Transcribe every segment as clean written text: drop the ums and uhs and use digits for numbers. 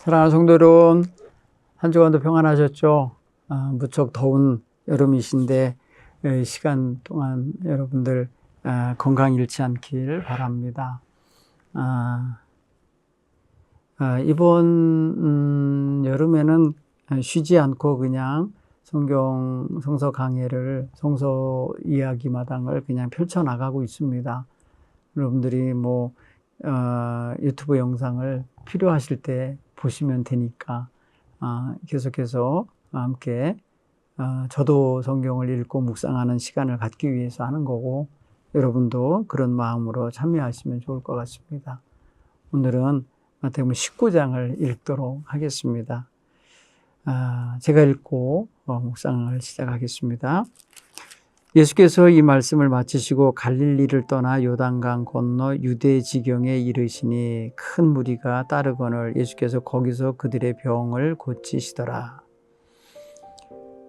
사랑하는 성도 여러분, 한 주간도 평안하셨죠? 무척 더운 여름이신데 시간 동안 여러분들 건강 잃지 않길 바랍니다. 이번 여름에는 쉬지 않고 그냥 성서 강해를, 성서 이야기 마당을 그냥 펼쳐나가고 있습니다. 여러분들이 유튜브 영상을 필요하실 때 보시면 되니까 계속해서 함께 저도 성경을 읽고 묵상하는 시간을 갖기 위해서 하는 거고, 여러분도 그런 마음으로 참여하시면 좋을 것 같습니다. 오늘은 마태복음 19장을 읽도록 하겠습니다. 제가 읽고 묵상을 시작하겠습니다. 예수께서 이 말씀을 마치시고 갈릴리를 떠나 요단강 건너 유대 지경에 이르시니 큰 무리가 따르거늘 예수께서 거기서 그들의 병을 고치시더라.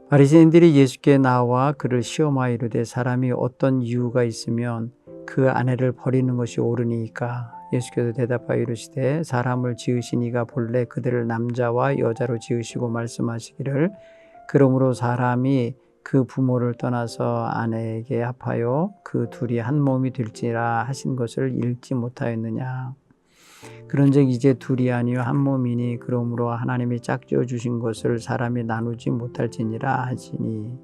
바리새인들이 예수께 나와 그를 시험하여 이르되 사람이 어떤 이유가 있으면 그 아내를 버리는 것이 옳으니까? 예수께서 대답하여 이르시되 사람을 지으신 이가 본래 그들을 남자와 여자로 지으시고 말씀하시기를 그러므로 사람이 그 부모를 떠나서 아내에게 합하여 그 둘이 한 몸이 될지라 하신 것을 읽지 못하였느냐. 그런즉 이제 둘이 아니요 한 몸이니 그러므로 하나님이 짝지어 주신 것을 사람이 나누지 못할지니라 하시니,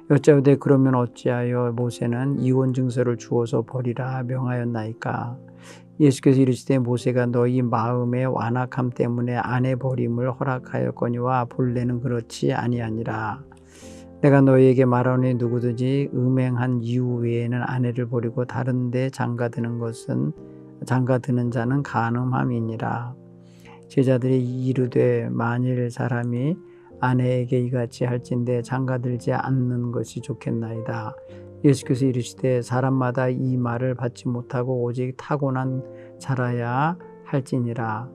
여짜오되 그러면 어찌하여 모세는 이혼 증서를 주어서 버리라 명하였나이까? 예수께서 이르시되 모세가 너희 마음의 완악함 때문에 아내 버림을 허락하였거니와 본래는 그렇지 아니하니라. 내가 너희에게 말하노니 누구든지 음행한 이유 외에는 아내를 버리고 다른 데 장가드는 자는 간음함이니라. 제자들이 이르되 만일 사람이 아내에게 이같이 할진대 장가들지 않는 것이 좋겠나이다. 예수께서 이르시되 사람마다 이 말을 받지 못하고 오직 타고난 자라야 할지니라.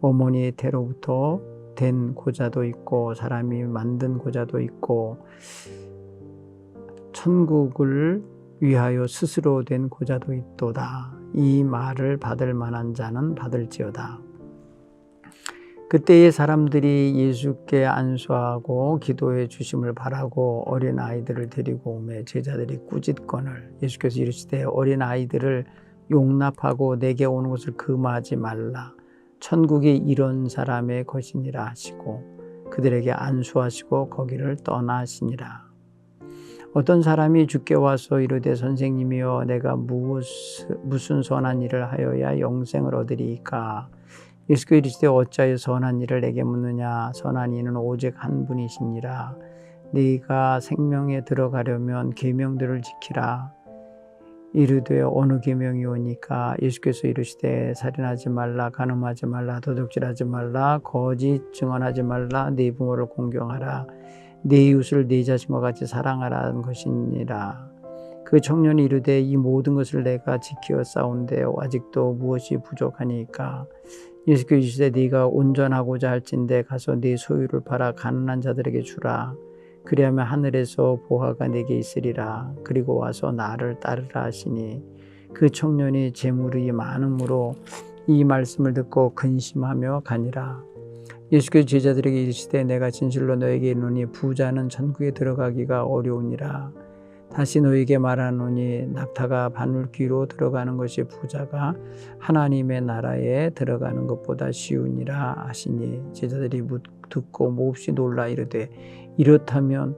어머니의 태로부터 된 고자도 있고 사람이 만든 고자도 있고 천국을 위하여 스스로 된 고자도 있도다. 이 말을 받을 만한 자는 받을지어다. 그때의 사람들이 예수께 안수하고 기도해 주심을 바라고 어린아이들을 데리고 오매 제자들이 꾸짖거늘 예수께서 이르시되 어린아이들을 용납하고 내게 오는 것을 금하지 말라. 천국이 이런 사람의 것이니라 하시고 그들에게 안수하시고 거기를 떠나시니라. 어떤 사람이 주께 와서 이르되 선생님이여 내가 무슨 선한 일을 하여야 영생을 얻으리이까? 예수께서 이르시되 어찌하여 선한 일을 내게 묻느냐? 선한 이는 오직 한 분이시니라. 네가 생명에 들어가려면 계명들을 지키라. 이르되 어느 계명이오니까? 예수께서 이르시되 살인하지 말라, 간음하지 말라, 도둑질하지 말라, 거짓 증언하지 말라, 네 부모를 공경하라, 네 이웃을 네 자신과 같이 사랑하라는 것이니라. 그 청년이 이르되 이 모든 것을 내가 지키어 싸운데 아직도 무엇이 부족하니까? 예수께서 이르시되 네가 온전하고자 할진대 가서 네 소유를 팔아 가난한 자들에게 주라. 그리하면 하늘에서 보화가 내게 있으리라. 그리고 와서 나를 따르라 하시니 그 청년이 재물이 많음으로 이 말씀을 듣고 근심하며 가니라. 예수께서 제자들에게 이르시되 내가 진실로 너에게 이르노니 부자는 천국에 들어가기가 어려우니라. 다시 너에게 말하노니 낙타가 바늘귀로 들어가는 것이 부자가 하나님의 나라에 들어가는 것보다 쉬우니라 하시니 제자들이 듣고 몹시 놀라 이르되 그렇다면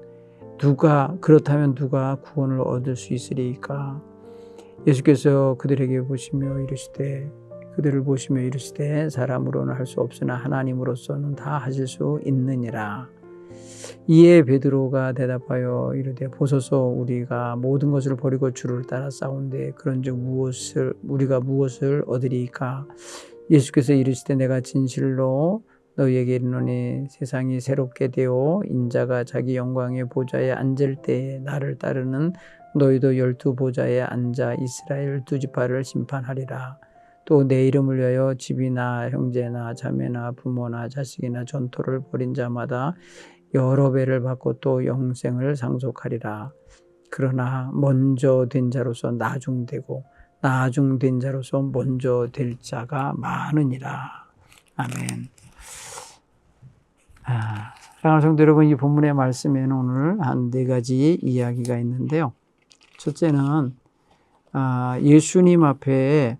누가 구원을 얻을 수 있으리이까? 예수께서 그들을 보시며 이르시되 사람으로는 할 수 없으나 하나님으로서는 다 하실 수 있느니라. 이에 베드로가 대답하여 이르되 보소서 우리가 모든 것을 버리고 주를 따라 싸운데 그런즉 우리가 무엇을 얻으리이까? 예수께서 이르시되 내가 진실로 너희에게 이르노니 세상이 새롭게 되어 인자가 자기 영광의 보좌에 앉을 때에 나를 따르는 너희도 12 보좌에 앉아 이스라엘 12지파를 심판하리라. 또 내 이름을 위하여 집이나 형제나 자매나 부모나 자식이나 전토를 벌인 자마다 여러 배를 받고 또 영생을 상속하리라. 그러나 먼저 된 자로서 나중되고 나중된 자로서 먼저 될 자가 많으니라. 아멘. 사랑하는 성도 여러분, 이 본문의 말씀에는 오늘 한 4가지 이야기가 있는데요. 첫째는 예수님 앞에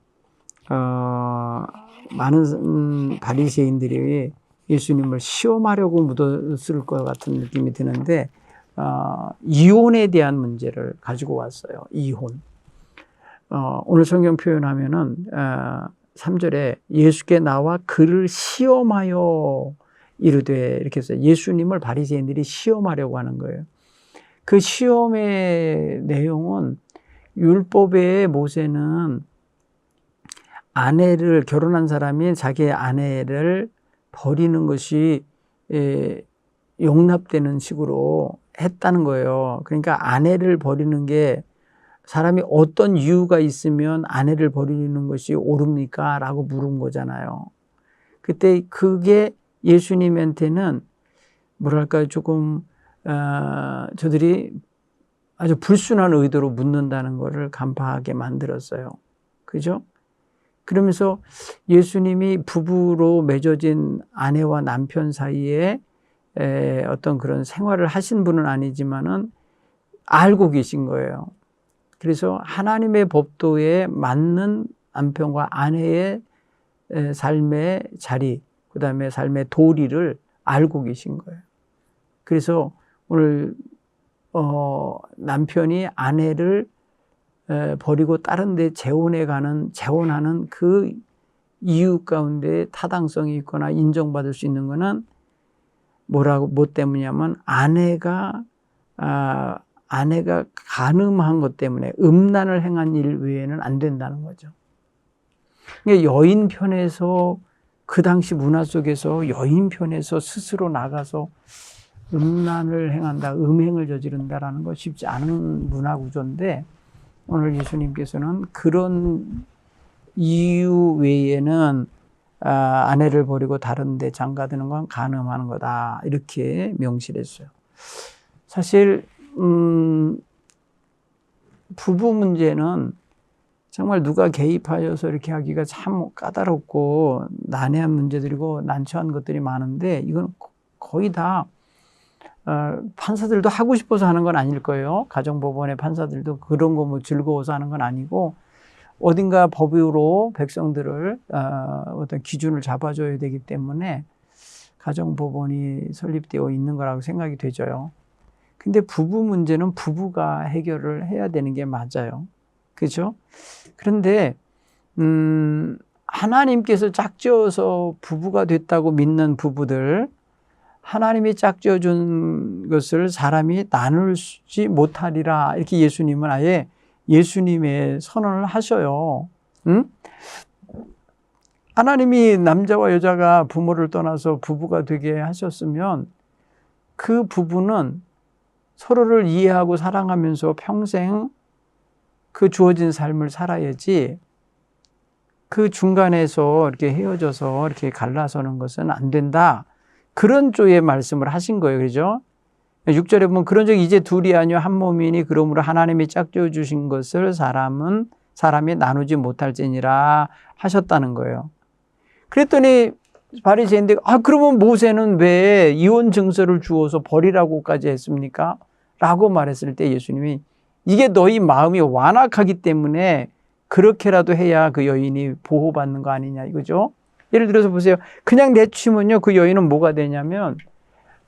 많은 바리새인들이 예수님을 시험하려고 묻었을 것 같은 느낌이 드는데 이혼에 대한 문제를 가지고 왔어요. 이혼. 오늘 성경 표현하면은 3절에 예수께 나와 그를 시험하여 이르되 이렇게 해서 예수님을 바리새인들이 시험하려고 하는 거예요. 그 시험의 내용은 율법의 모세는 결혼한 사람이 자기의 아내를 버리는 것이 용납되는 식으로 했다는 거예요. 그러니까 아내를 버리는 게 사람이 어떤 이유가 있으면 아내를 버리는 것이 옳습니까? 라고 물은 거잖아요. 그때 그게 예수님한테는 뭐랄까 조금 저들이 아주 불순한 의도로 묻는다는 것을 간파하게 만들었어요. 그죠? 그러면서 예수님이 부부로 맺어진 아내와 남편 사이에 어떤 그런 생활을 하신 분은 아니지만은 알고 계신 거예요. 그래서 하나님의 법도에 맞는 남편과 아내의 삶의 자리, 그 다음에 삶의 도리를 알고 계신 거예요. 그래서 오늘 남편이 아내를 버리고 다른 데 재혼하는 그 이유 가운데 타당성이 있거나 인정받을 수 있는 거는 뭐 때문이냐면 아내가 간음한 것 때문에 음란을 행한 일 외에는 안 된다는 거죠. 그러니까 여인 편에서 그 당시 문화 속에서 여인 편에서 스스로 나가서 음란을 행한다, 음행을 저지른다라는 거 쉽지 않은 문화 구조인데 오늘 예수님께서는 그런 이유 외에는 아내를 버리고 다른 데 장가드는 건 간음하는 거다 이렇게 명시했어요. 사실 부부 문제는 정말 누가 개입하여서 이렇게 하기가 참 까다롭고 난해한 문제들이고 난처한 것들이 많은데 이건 거의 다 판사들도 하고 싶어서 하는 건 아닐 거예요. 가정법원의 판사들도 그런 거 뭐 즐거워서 하는 건 아니고 어딘가 법으로 백성들을 어떤 기준을 잡아줘야 되기 때문에 가정법원이 설립되어 있는 거라고 생각이 되죠. 근데 부부 문제는 부부가 해결을 해야 되는 게 맞아요. 그렇죠? 그런데 하나님께서 짝지어서 부부가 됐다고 믿는 부부들, 하나님이 짝지어준 것을 사람이 나누지 못하리라 이렇게 예수님은 아예 예수님의 선언을 하셔요. 하나님이 남자와 여자가 부모를 떠나서 부부가 되게 하셨으면 그 부부는 서로를 이해하고 사랑하면서 평생 그 주어진 삶을 살아야지 그 중간에서 이렇게 헤어져서 이렇게 갈라서는 것은 안 된다. 그런 쪽의 말씀을 하신 거예요. 그죠? 6절에 보면 그런 적 이제 둘이 아니요 한 몸이니 그러므로 하나님이 짝지어 주신 것을 사람이 나누지 못할지니라 하셨다는 거예요. 그랬더니 바리새인들이 그러면 모세는 왜 이혼 증서를 주어서 버리라고까지 했습니까? 라고 말했을 때 예수님이 이게 너희 마음이 완악하기 때문에 그렇게라도 해야 그 여인이 보호받는 거 아니냐 이거죠. 예를 들어서 보세요. 그냥 내치면요 그 여인은 뭐가 되냐면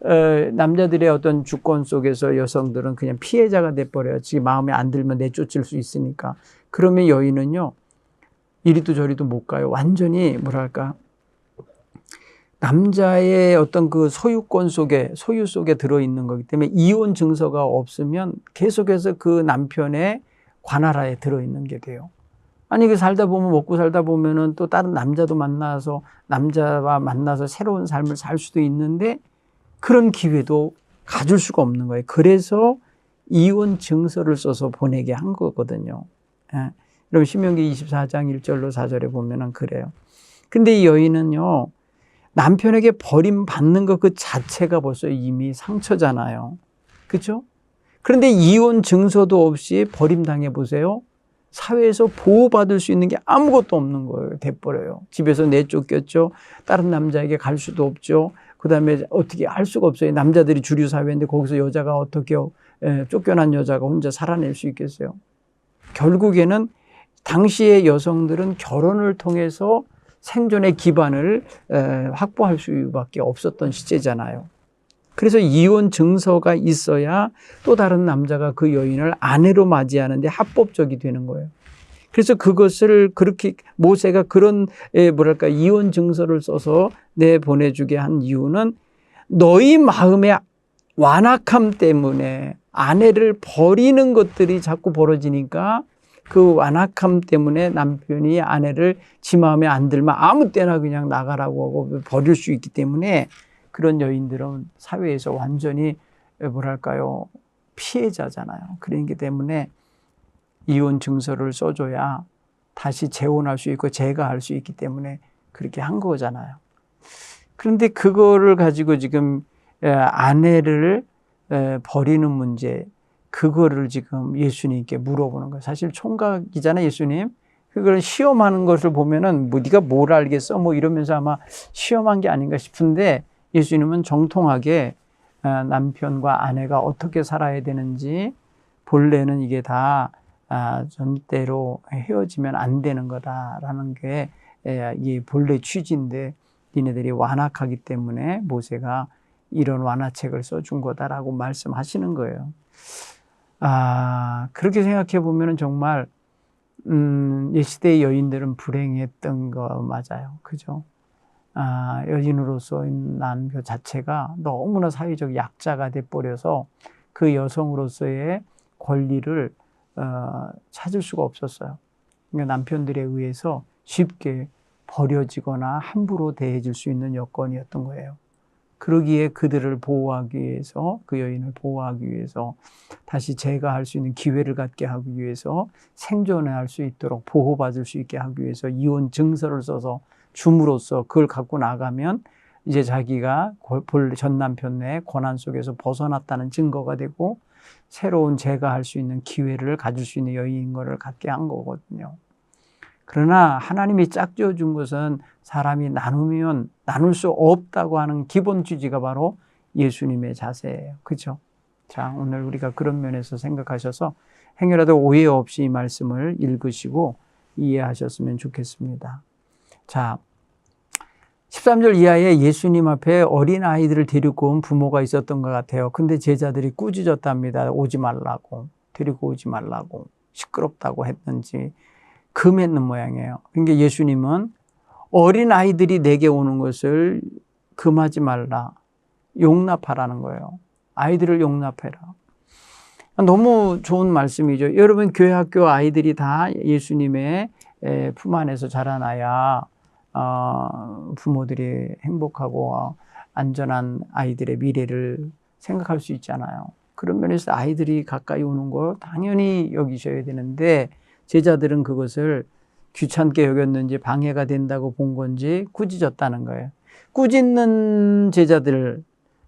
남자들의 어떤 주권 속에서 여성들은 그냥 피해자가 돼버려요. 지금 마음에 안 들면 내쫓을 수 있으니까. 그러면 여인은요 이리도 저리도 못 가요. 완전히 뭐랄까 남자의 어떤 그 소유 속에 들어있는 거기 때문에 이혼 증서가 없으면 계속해서 그 남편의 관할하에 들어있는 게 돼요. 아니, 먹고 살다 보면은 또 다른 남자와 만나서 새로운 삶을 살 수도 있는데 그런 기회도 가질 수가 없는 거예요. 그래서 이혼 증서를 써서 보내게 한 거거든요. 여러분, 신명기 24장 1절로 4절에 보면은 그래요. 근데 이 여인은요, 남편에게 버림받는 것 그 자체가 벌써 이미 상처잖아요. 그렇죠? 그런데 이혼 증서도 없이 버림당해 보세요. 사회에서 보호받을 수 있는 게 아무것도 없는 거예요. 돼버려요. 집에서 내쫓겼죠. 다른 남자에게 갈 수도 없죠. 그 다음에 어떻게 할 수가 없어요. 남자들이 주류 사회인데 거기서 여자가 어떻게 쫓겨난 여자가 혼자 살아낼 수 있겠어요. 결국에는 당시의 여성들은 결혼을 통해서 생존의 기반을 확보할 수밖에 없었던 시대잖아요. 그래서 이혼 증서가 있어야 또 다른 남자가 그 여인을 아내로 맞이하는데 합법적이 되는 거예요. 그래서 그것을 그렇게 모세가 그런 이혼 증서를 써서 내보내주게 한 이유는 너희 마음의 완악함 때문에 아내를 버리는 것들이 자꾸 벌어지니까 그 완악함 때문에 남편이 아내를 지 마음에 안 들면 아무 때나 그냥 나가라고 하고 버릴 수 있기 때문에 그런 여인들은 사회에서 완전히 피해자잖아요. 그러기 때문에 이혼 증서를 써줘야 다시 재혼할 수 있고 재가할 수 있기 때문에 그렇게 한 거잖아요. 그런데 그거를 가지고 지금 아내를 버리는 문제, 그거를 지금 예수님께 물어보는 거예요. 사실 총각이잖아요, 예수님. 그걸 시험하는 것을 보면은 네가 뭘 알겠어? 이러면서 아마 시험한 게 아닌가 싶은데 예수님은 정통하게 남편과 아내가 어떻게 살아야 되는지 본래는 이게 다 전대로 헤어지면 안 되는 거다라는 게 이 본래 취지인데 니네들이 완악하기 때문에 모세가 이런 완화책을 써준 거다라고 말씀하시는 거예요. 그렇게 생각해 보면은 정말 이 시대의 여인들은 불행했던 거 맞아요. 그죠? 여인으로서 난 그 자체가 너무나 사회적 약자가 돼버려서 그 여성으로서의 권리를 찾을 수가 없었어요. 그러니까 남편들에 의해서 쉽게 버려지거나 함부로 대해질 수 있는 여건이었던 거예요. 그러기에 그들을 보호하기 위해서, 그 여인을 보호하기 위해서 다시 재가할 수 있는 기회를 갖게 하기 위해서 생존할 수 있도록 보호받을 수 있게 하기 위해서 이혼 증서를 써서 줌으로써 그걸 갖고 나가면 이제 자기가 전 남편의 권한 속에서 벗어났다는 증거가 되고 새로운 재가할 수 있는 기회를 가질 수 있는 여인인 것을 갖게 한 거거든요. 그러나 하나님이 짝지어 준 것은 사람이 나누면 나눌 수 없다고 하는 기본 취지가 바로 예수님의 자세예요. 그렇죠? 자, 오늘 우리가 그런 면에서 생각하셔서 행여라도 오해 없이 이 말씀을 읽으시고 이해하셨으면 좋겠습니다. 자, 13절 이하에 예수님 앞에 어린아이들을 데리고 온 부모가 있었던 것 같아요. 근데 제자들이 꾸짖었답니다. 오지 말라고, 데리고 오지 말라고, 시끄럽다고 했는지 금했는 모양이에요. 그러니까 예수님은 어린아이들이 내게 오는 것을 금하지 말라, 용납하라는 거예요. 아이들을 용납해라. 너무 좋은 말씀이죠. 여러분, 교회 학교 아이들이 다 예수님의 품 안에서 자라나야 부모들이 행복하고 안전한 아이들의 미래를 생각할 수 있잖아요. 그런 면에서 아이들이 가까이 오는 걸 당연히 여기셔야 되는데 제자들은 그것을 귀찮게 여겼는지 방해가 된다고 본 건지 꾸짖었다는 거예요. 꾸짖는 제자들,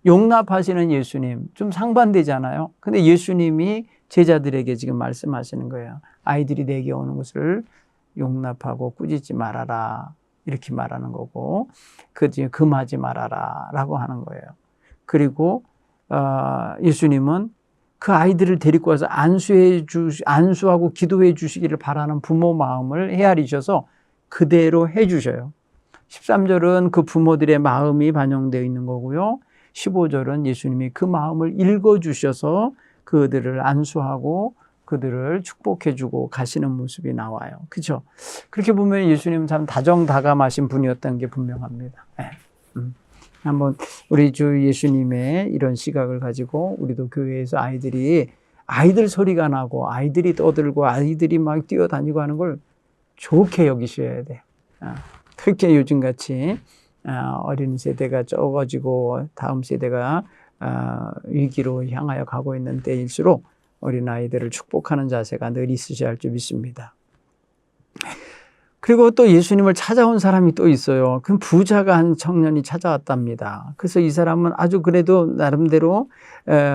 용납하시는 예수님, 좀 상반되잖아요. 근데 예수님이 제자들에게 지금 말씀하시는 거예요. 아이들이 내게 오는 것을 용납하고 꾸짖지 말아라, 이렇게 말하는 거고, 금하지 말아라 라고 하는 거예요. 그리고 예수님은 그 아이들을 데리고 와서 안수하고 기도해 주시기를 바라는 부모 마음을 헤아리셔서 그대로 해 주셔요. 13절은 그 부모들의 마음이 반영되어 있는 거고요. 15절은 예수님이 그 마음을 읽어주셔서 그들을 안수하고 그들을 축복해주고 가시는 모습이 나와요. 그렇죠? 그렇게 보면 예수님은 참 다정다감하신 분이었던 게 분명합니다. 네. 한번 우리 주 예수님의 이런 시각을 가지고 우리도 교회에서 아이들 소리가 나고 아이들이 떠들고 아이들이 막 뛰어다니고 하는 걸 좋게 여기셔야 돼요. 특히 요즘같이 어린 세대가 적어지고 다음 세대가 위기로 향하여 가고 있는 때일수록 어린아이들을 축복하는 자세가 늘 있으셔야 할 줄 믿습니다. 그리고 또 예수님을 찾아온 사람이 또 있어요. 그 부자가 한 청년이 찾아왔답니다. 그래서 이 사람은 아주 그래도 나름대로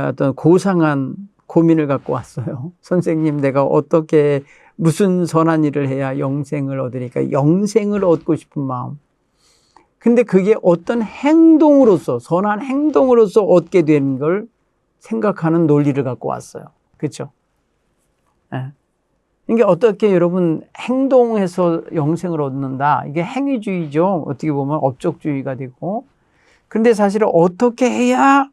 어떤 고상한 고민을 갖고 왔어요. 선생님, 내가 어떻게 무슨 선한 일을 해야 영생을 얻으니까 영생을 얻고 싶은 마음. 근데 그게 어떤 행동으로서, 선한 행동으로서 얻게 되는 걸 생각하는 논리를 갖고 왔어요. 그렇죠? 네. 이게 어떻게 여러분 행동해서 영생을 얻는다. 이게 행위주의죠. 어떻게 보면 업적주의가 되고. 근데 사실은 어떻게 해야,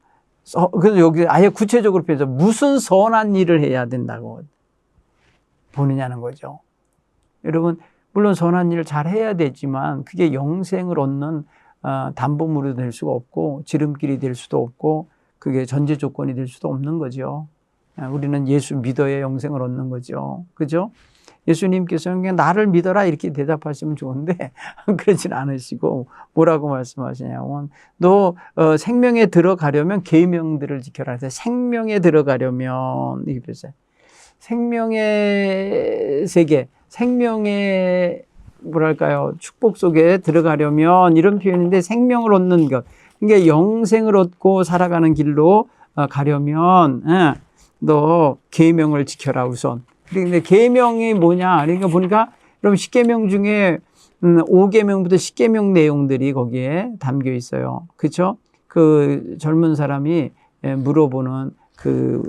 그래서 여기 아예 구체적으로 표현해서 무슨 선한 일을 해야 된다고 보느냐는 거죠. 여러분, 물론 선한 일을 잘 해야 되지만 그게 영생을 얻는 담보물이 될 수가 없고 지름길이 될 수도 없고 그게 전제 조건이 될 수도 없는 거죠. 우리는 예수 믿어야 영생을 얻는 거죠. 그죠? 예수님께서는 그냥 나를 믿어라 이렇게 대답하시면 좋은데 그러진 않으시고 뭐라고 말씀하시냐면 너 생명에 들어가려면 계명들을 지켜라. 그래서 생명에 들어가려면 이게 보세요. 생명의 세계, 생명의 뭐랄까요 축복 속에 들어가려면 이런 표현인데 생명을 얻는 것. 그러니까 영생을 얻고 살아가는 길로 가려면 너 계명을 지켜라 우선. 근데 계명이 뭐냐? 그러니까 보니까 여러분 10계명 중에 5계명부터 10계명 내용들이 거기에 담겨 있어요. 그렇죠? 그 젊은 사람이 물어보는 그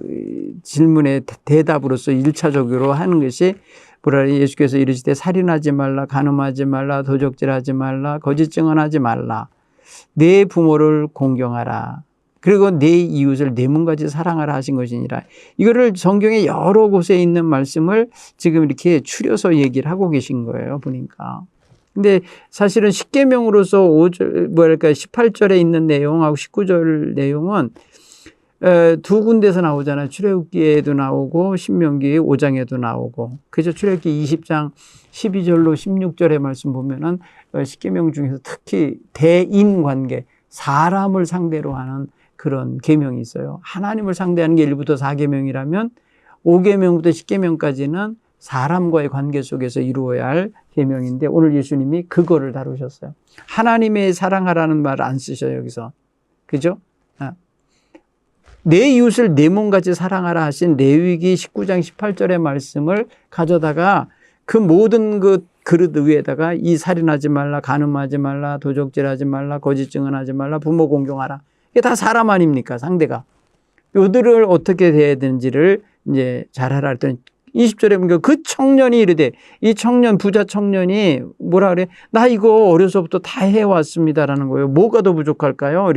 질문의 대답으로서 1차적으로 하는 것이 뭐라 예수께서 이르시되 살인하지 말라, 간음하지 말라, 도적질하지 말라, 거짓 증언하지 말라, 내 부모를 공경하라, 그리고 내 이웃을 내 몸같이 사랑하라 하신 것이니라. 이거를 성경의 여러 곳에 있는 말씀을 지금 이렇게 추려서 얘기를 하고 계신 거예요, 보니까. 근데 사실은 10계명으로서 18절에 있는 내용하고 19절 내용은 두 군데서 나오잖아요. 출애굽기에도 나오고 신명기 5장에도 나오고. 그래서 출애굽기 20장 12절로 16절의 말씀 보면은 10계명 중에서 특히 대인 관계, 사람을 상대로 하는 그런 계명이 있어요. 하나님을 상대하는 게 1부터 4계명이라면 5계명부터 10계명까지는 사람과의 관계 속에서 이루어야 할 계명인데 오늘 예수님이 그거를 다루셨어요. 하나님의 사랑하라는 말을 안 쓰셔요, 여기서. 그죠? 내 이웃을 내 몸같이 사랑하라 하신 레위기 19장 18절의 말씀을 가져다가 그 모든 그 그릇 위에다가 이 살인하지 말라, 간음하지 말라, 도적질하지 말라, 거짓 증언하지 말라, 부모 공경하라. 이게 다 사람 아닙니까, 상대가. 요들을 어떻게 해야 되는지를 이제 잘하라 했더니 20절에 보니까 그 청년이 이르되, 이 청년, 부자 청년이 뭐라 그래? 나 이거 어려서부터 다 해왔습니다라는 거예요. 뭐가 더 부족할까요?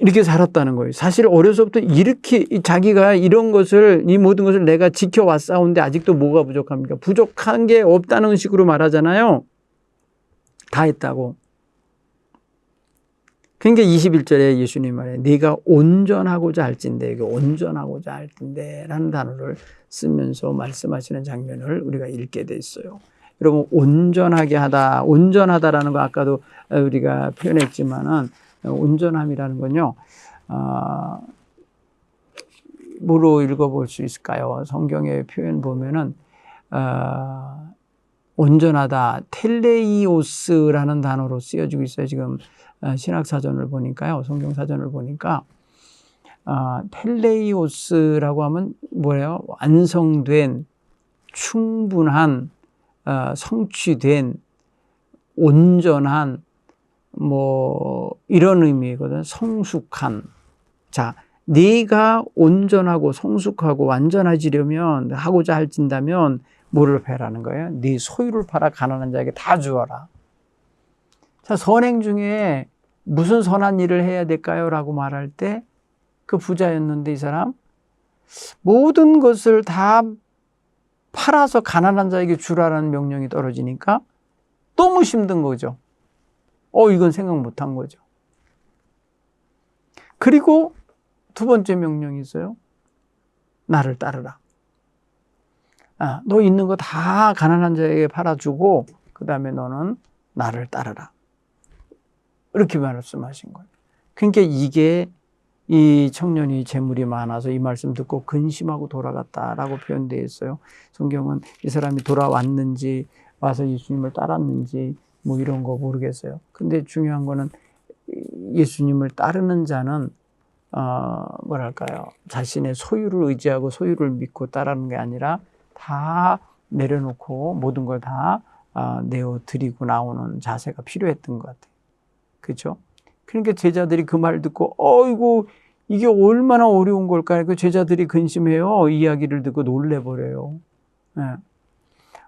이렇게 살았다는 거예요. 사실 어려서부터 이렇게 자기가 이런 것을, 이 모든 것을 내가 지켜왔사온데 아직도 뭐가 부족합니까? 부족한 게 없다는 식으로 말하잖아요. 다 했다고. 그러니까 21절에 예수님 말해, 네가 온전하고자 할진대, 이게 온전하고자 할진대 라는 단어를 쓰면서 말씀하시는 장면을 우리가 읽게 됐어요. 여러분, 온전하게 하다, 온전하다라는 거 아까도 우리가 표현했지만은 온전함이라는 건요, 뭐로 읽어볼 수 있을까요? 성경의 표현 보면은, 온전하다, 텔레이오스라는 단어로 쓰여지고 있어요. 지금 신학사전을 보니까요, 성경사전을 보니까, 텔레이오스라고 하면 뭐예요? 완성된, 충분한, 성취된, 온전한, 뭐 이런 의미거든. 성숙한. 자, 네가 온전하고 성숙하고 완전해지려면, 하고자 할진다면 뭐를 패라는 거예요? 네 소유를 팔아 가난한 자에게 다 주어라. 자, 선행 중에 무슨 선한 일을 해야 될까요? 라고 말할 때 그 부자였는데 이 사람 모든 것을 다 팔아서 가난한 자에게 주라는 명령이 떨어지니까 너무 힘든 거죠. 이건 생각 못한 거죠. 그리고 두 번째 명령이 있어요. 나를 따르라. 너 있는 거 다 가난한 자에게 팔아주고 그 다음에 너는 나를 따르라. 이렇게 말씀하신 거예요. 그러니까 이게 이 청년이 재물이 많아서 이 말씀 듣고 근심하고 돌아갔다라고 표현되어 있어요. 성경은 이 사람이 돌아왔는지 와서 예수님을 따랐는지 뭐 이런 거 모르겠어요. 근데 중요한 거는 예수님을 따르는 자는 뭐랄까요, 자신의 소유를 의지하고 소유를 믿고 따르는 게 아니라 다 내려놓고 모든 걸 다 내어드리고 나오는 자세가 필요했던 것 같아요. 그렇죠? 그러니까 제자들이 그 말 듣고 이게 얼마나 어려운 걸까? 그 제자들이 근심해요. 이야기를 듣고 놀래버려요. 네.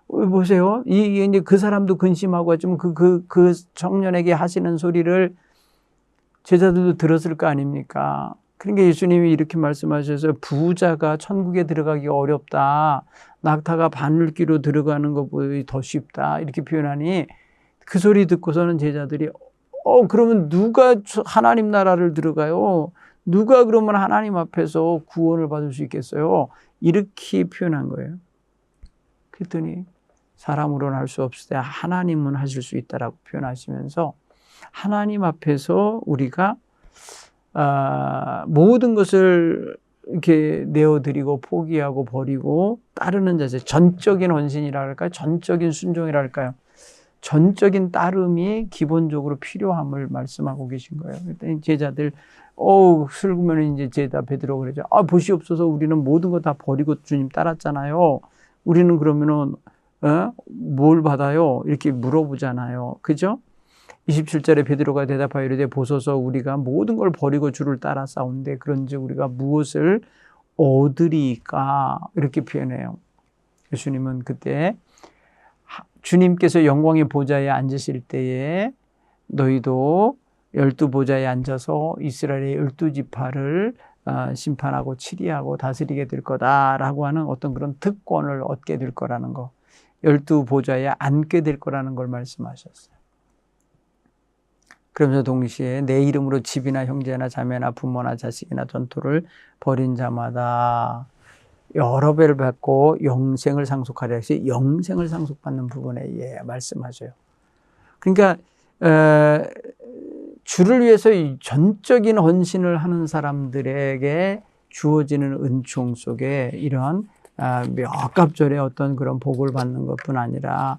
보세요. 이제 그 사람도 근심하고 하지만 그 청년에게 하시는 소리를 제자들도 들었을 거 아닙니까? 그러니까 예수님이 이렇게 말씀하셔서 부자가 천국에 들어가기가 어렵다. 낙타가 바늘귀로 들어가는 것보다 더 쉽다. 이렇게 표현하니 그 소리 듣고서는 제자들이 그러면 누가 하나님 나라를 들어가요? 누가 그러면 하나님 앞에서 구원을 받을 수 있겠어요? 이렇게 표현한 거예요. 그랬더니 사람으로는 할 수 없을 때 하나님은 하실 수 있다라고 표현하시면서 하나님 앞에서 우리가 모든 것을 이렇게 내어드리고 포기하고 버리고 따르는 자세, 전적인 헌신이라 할까요? 전적인 순종이라 할까요? 전적인 따름이 기본적으로 필요함을 말씀하고 계신 거예요. 그랬더니 제자들, 슬그머니 이제 제자 베드로가 그러죠. 보시옵소서, 우리는 모든 거 다 버리고 주님 따랐잖아요. 우리는 그러면은, 뭘 받아요? 이렇게 물어보잖아요. 그죠? 27절에 베드로가 대답하여 이르되 보소서 우리가 모든 걸 버리고 주를 따라 싸운데 그런즉 우리가 무엇을 얻으리까? 이렇게 표현해요. 예수님은 그때 주님께서 영광의 보좌에 앉으실 때에 너희도 12보좌에 앉아서 이스라엘의 12지파를 심판하고 치리하고 다스리게 될 거다라고 하는 어떤 그런 특권을 얻게 될 거라는 거, 12보좌에 앉게 될 거라는 걸 말씀하셨어요. 그러면서 동시에 내 이름으로 집이나 형제나 자매나 부모나 자식이나 전토를 벌인 자마다 여러 배를 받고 영생을 상속하리라 해서 영생을 상속받는 부분에 말씀하셔요. 그러니까 주를 위해서 전적인 헌신을 하는 사람들에게 주어지는 은총 속에 이러한 몇 갑절의 어떤 그런 복을 받는 것뿐 아니라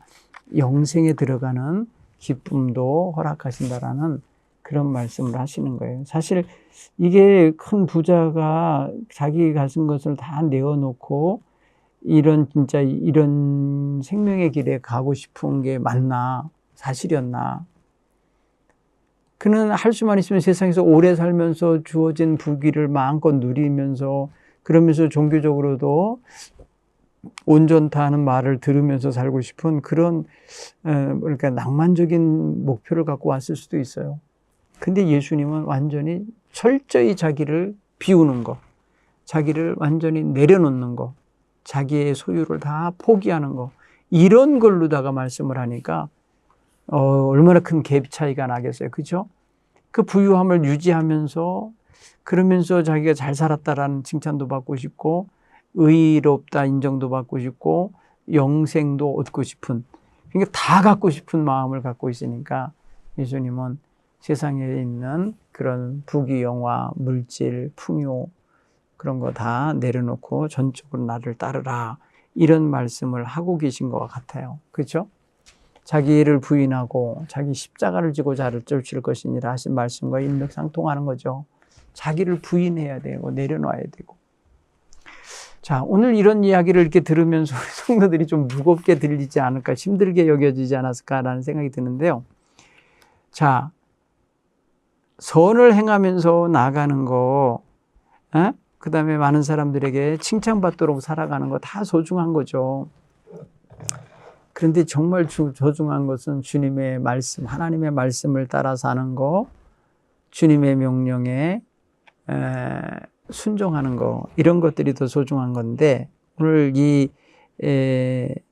영생에 들어가는 기쁨도 허락하신다라는 그런 말씀을 하시는 거예요. 사실 이게 큰 부자가 자기 가진 것을 다 내어놓고 이런 생명의 길에 가고 싶은 게 맞나? 사실이었나? 그는 할 수만 있으면 세상에서 오래 살면서 주어진 부귀를 마음껏 누리면서 그러면서 종교적으로도 온전타하는 말을 들으면서 살고 싶은 그런 그러니까 낭만적인 목표를 갖고 왔을 수도 있어요. 근데 예수님은 완전히 철저히 자기를 비우는 거, 자기를 완전히 내려놓는 거, 자기의 소유를 다 포기하는 거, 이런 걸로다가 말씀을 하니까 얼마나 큰 갭 차이가 나겠어요. 그죠? 그 부유함을 유지하면서 그러면서 자기가 잘 살았다라는 칭찬도 받고 싶고 의롭다 인정도 받고 싶고 영생도 얻고 싶은, 그러니까 다 갖고 싶은 마음을 갖고 있으니까 예수님은 세상에 있는 그런 부귀 영화, 물질, 풍요 그런 거 다 내려놓고 전적으로 나를 따르라 이런 말씀을 하고 계신 것 같아요. 그렇죠? 자기를 부인하고 자기 십자가를 지고 저를 쫓을 것이니라 하신 말씀과 일맥상통하는 거죠. 자기를 부인해야 되고 내려놔야 되고. 자, 오늘 이런 이야기를 이렇게 들으면서 우리 성도들이 좀 무겁게 들리지 않을까, 힘들게 여겨지지 않았을까라는 생각이 드는데요. 자, 선을 행하면서 나가는 거, 그 다음에 많은 사람들에게 칭찬받도록 살아가는 거 다 소중한 거죠. 그런데 정말 소중한 것은 주님의 말씀, 하나님의 말씀을 따라 사는 거, 주님의 명령에 순종하는 거, 이런 것들이 더 소중한 건데, 오늘 이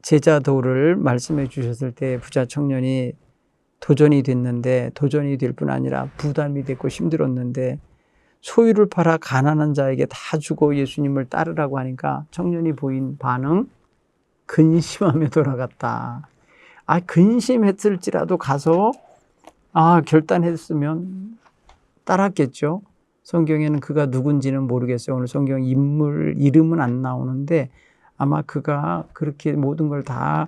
제자도를 말씀해 주셨을 때 부자 청년이 도전이 됐는데, 도전이 될 뿐 아니라 부담이 됐고 힘들었는데 소유를 팔아 가난한 자에게 다 주고 예수님을 따르라고 하니까 청년이 보인 반응, 근심하며 돌아갔다. 근심했을지라도 가서 결단했으면 따랐겠죠. 성경에는 그가 누군지는 모르겠어요. 오늘 성경 인물 이름은 안 나오는데 아마 그가 그렇게 모든 걸 다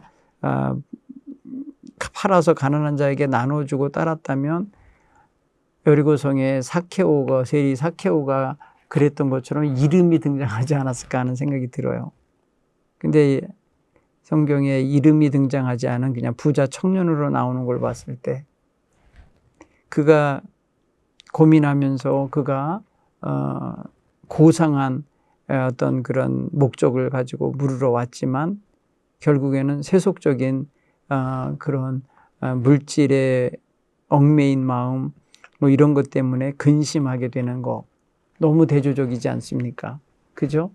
팔아서 가난한 자에게 나눠주고 따랐다면 여리고성에 사케오가 세리 사케오가 그랬던 것처럼 이름이 등장하지 않았을까 하는 생각이 들어요. 근데 성경에 이름이 등장하지 않은 그냥 부자 청년으로 나오는 걸 봤을 때 그가 고민하면서 그가 고상한 어떤 그런 목적을 가지고 물으러 왔지만 결국에는 세속적인 그런 물질에 얽매인 마음 뭐 이런 것 때문에 근심하게 되는 거 너무 대조적이지 않습니까? 그죠?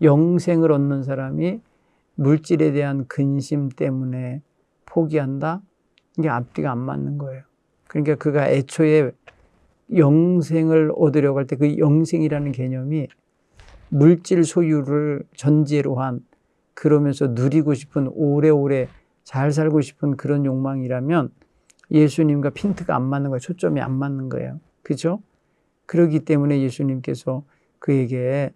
영생을 얻는 사람이 물질에 대한 근심 때문에 포기한다? 이게 앞뒤가 안 맞는 거예요. 그러니까 그가 애초에 영생을 얻으려고 할 때 그 영생이라는 개념이 물질 소유를 전제로 한 그러면서 누리고 싶은 오래오래 잘 살고 싶은 그런 욕망이라면 예수님과 핀트가 안 맞는 거예요. 초점이 안 맞는 거예요. 그죠? 그렇기 때문에 예수님께서 그에게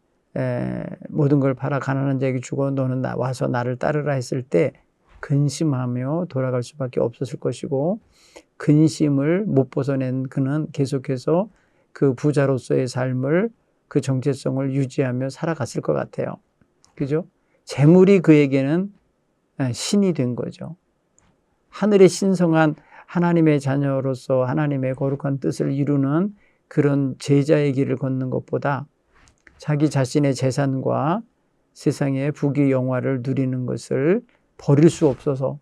모든 걸 팔아 가난한 자에게 주고 너는 와서 나를 따르라 했을 때 근심하며 돌아갈 수밖에 없었을 것이고 근심을 못 벗어낸 그는 계속해서 그 부자로서의 삶을 그 정체성을 유지하며 살아갔을 것 같아요. 그죠? 재물이 그에게는 신이 된 거죠. 하늘의 신성한 하나님의 자녀로서 하나님의 거룩한 뜻을 이루는 그런 제자의 길을 걷는 것보다 자기 자신의 재산과 세상의 부귀 영화를 누리는 것을 버릴 수 없어서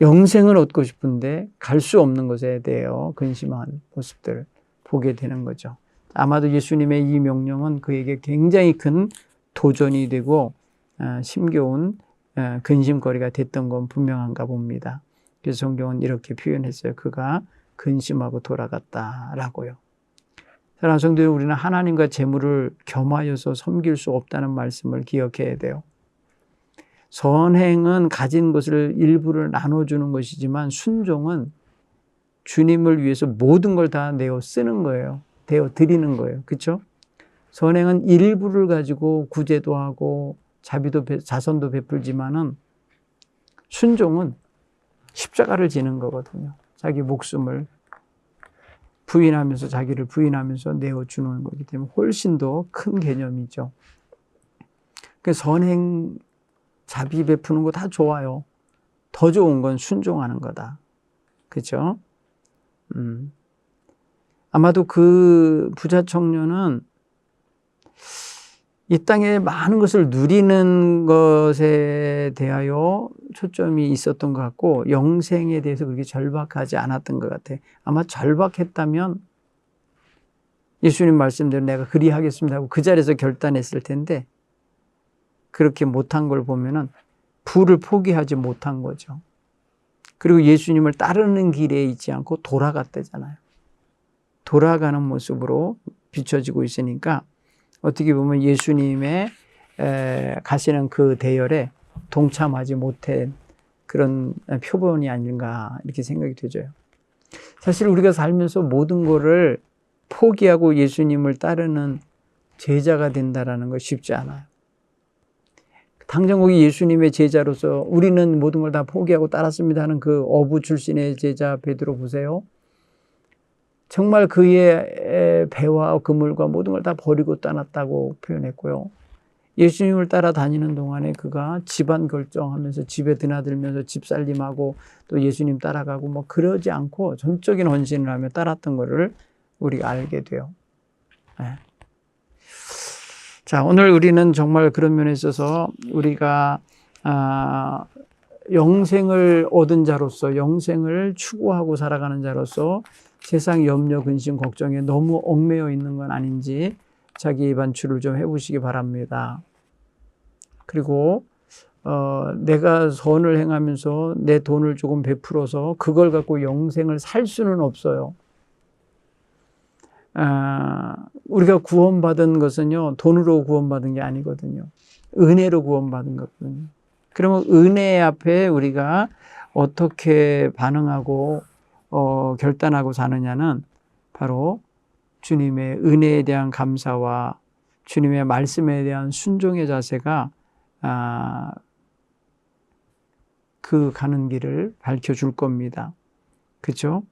영생을 얻고 싶은데 갈 수 없는 것에 대해 근심한 모습들을 보게 되는 거죠. 아마도 예수님의 이 명령은 그에게 굉장히 큰 도전이 되고 심겨운 근심거리가 됐던 건 분명한가 봅니다. 그래서 성경은 이렇게 표현했어요. 그가 근심하고 돌아갔다라고요. 사랑하는 성도 여러분, 우리는 하나님과 재물을 겸하여서 섬길 수 없다는 말씀을 기억해야 돼요. 선행은 가진 것을 일부를 나눠주는 것이지만 순종은 주님을 위해서 모든 걸 다 내어 쓰는 거예요. 내어 드리는 거예요. 그렇죠? 선행은 일부를 가지고 구제도 하고 자선도 베풀지만은 순종은 십자가를 지는 거거든요. 자기 목숨을 부인하면서 자기를 부인하면서 내어주는 거기 때문에 훨씬 더 큰 개념이죠. 그래서 선행 자비 베푸는 거 다 좋아요. 더 좋은 건 순종하는 거다. 그렇죠? 아마도 그 부자 청년은 이 땅에 많은 것을 누리는 것에 대하여 초점이 있었던 것 같고 영생에 대해서 그렇게 절박하지 않았던 것 같아요. 아마 절박했다면 예수님 말씀대로 내가 그리하겠습니다 하고 그 자리에서 결단했을 텐데 그렇게 못한 걸 보면은 부를 포기하지 못한 거죠. 그리고 예수님을 따르는 길에 있지 않고 돌아갔대잖아요. 돌아가는 모습으로 비춰지고 있으니까 어떻게 보면 예수님의 가시는 그 대열에 동참하지 못한 그런 표본이 아닌가 이렇게 생각이 되죠. 사실 우리가 살면서 모든 것을 포기하고 예수님을 따르는 제자가 된다는 거 쉽지 않아요. 당장 거기 예수님의 제자로서 우리는 모든 걸 다 포기하고 따랐습니다 하는 그 어부 출신의 제자 베드로 보세요. 정말 그의 배와 그물과 모든 걸 다 버리고 떠났다고 표현했고요. 예수님을 따라다니는 동안에 그가 집안 결정하면서 집에 드나들면서 집살림하고 또 예수님 따라가고 뭐 그러지 않고 전적인 헌신을 하며 따랐던 것을 우리가 알게 돼요. 네. 자, 오늘 우리는 정말 그런 면에 있어서 우리가 영생을 얻은 자로서 영생을 추구하고 살아가는 자로서 세상 염려, 근심, 걱정에 너무 얽매여 있는 건 아닌지 자기 반추를 좀 해보시기 바랍니다. 그리고 내가 선을 행하면서 내 돈을 조금 베풀어서 그걸 갖고 영생을 살 수는 없어요. 우리가 구원받은 것은요, 돈으로 구원받은 게 아니거든요. 은혜로 구원받은 거거든요. 그러면 은혜 앞에 우리가 어떻게 반응하고 결단하고 사느냐는 바로 주님의 은혜에 대한 감사와 주님의 말씀에 대한 순종의 자세가 그 가는 길을 밝혀줄 겁니다. 그렇죠?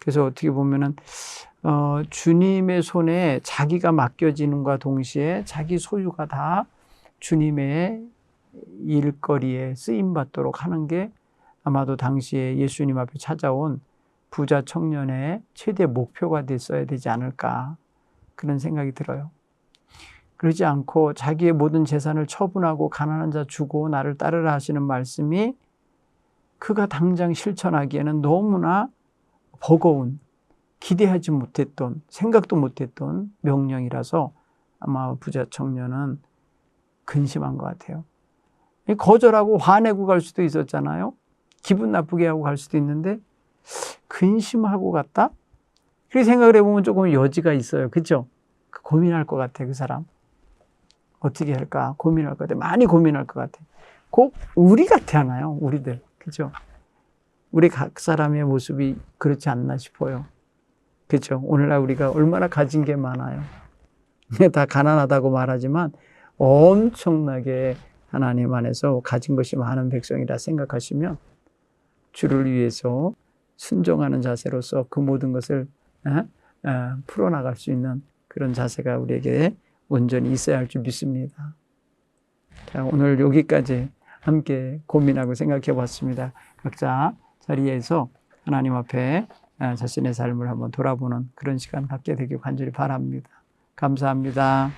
그래서 어떻게 보면은 주님의 손에 자기가 맡겨지는과 동시에 자기 소유가 다 주님의 일거리에 쓰임받도록 하는 게 아마도 당시에 예수님 앞에 찾아온 부자 청년의 최대 목표가 됐어야 되지 않을까, 그런 생각이 들어요. 그러지 않고 자기의 모든 재산을 처분하고 가난한 자 주고 나를 따르라 하시는 말씀이 그가 당장 실천하기에는 너무나 버거운, 기대하지 못했던, 생각도 못했던 명령이라서 아마 부자 청년은 근심한 것 같아요. 거절하고 화내고 갈 수도 있었잖아요. 기분 나쁘게 하고 갈 수도 있는데 근심하고 갔다? 그렇게 생각을 해보면 조금 여지가 있어요. 그렇죠? 고민할 것 같아, 그 사람. 어떻게 할까 고민할 것 같아. 많이 고민할 것 같아. 꼭 우리 같아 하나요? 우리들. 그렇죠? 우리 각 사람의 모습이 그렇지 않나 싶어요. 그렇죠? 오늘날 우리가 얼마나 가진 게 많아요. 다 가난하다고 말하지만 엄청나게 하나님 안에서 가진 것이 많은 백성이라 생각하시면 주를 위해서 순종하는 자세로서 그 모든 것을 풀어나갈 수 있는 그런 자세가 우리에게 온전히 있어야 할 줄 믿습니다. 자, 오늘 여기까지 함께 고민하고 생각해 봤습니다. 각자 자리에서 하나님 앞에 자신의 삶을 한번 돌아보는 그런 시간 갖게 되길 간절히 바랍니다. 감사합니다.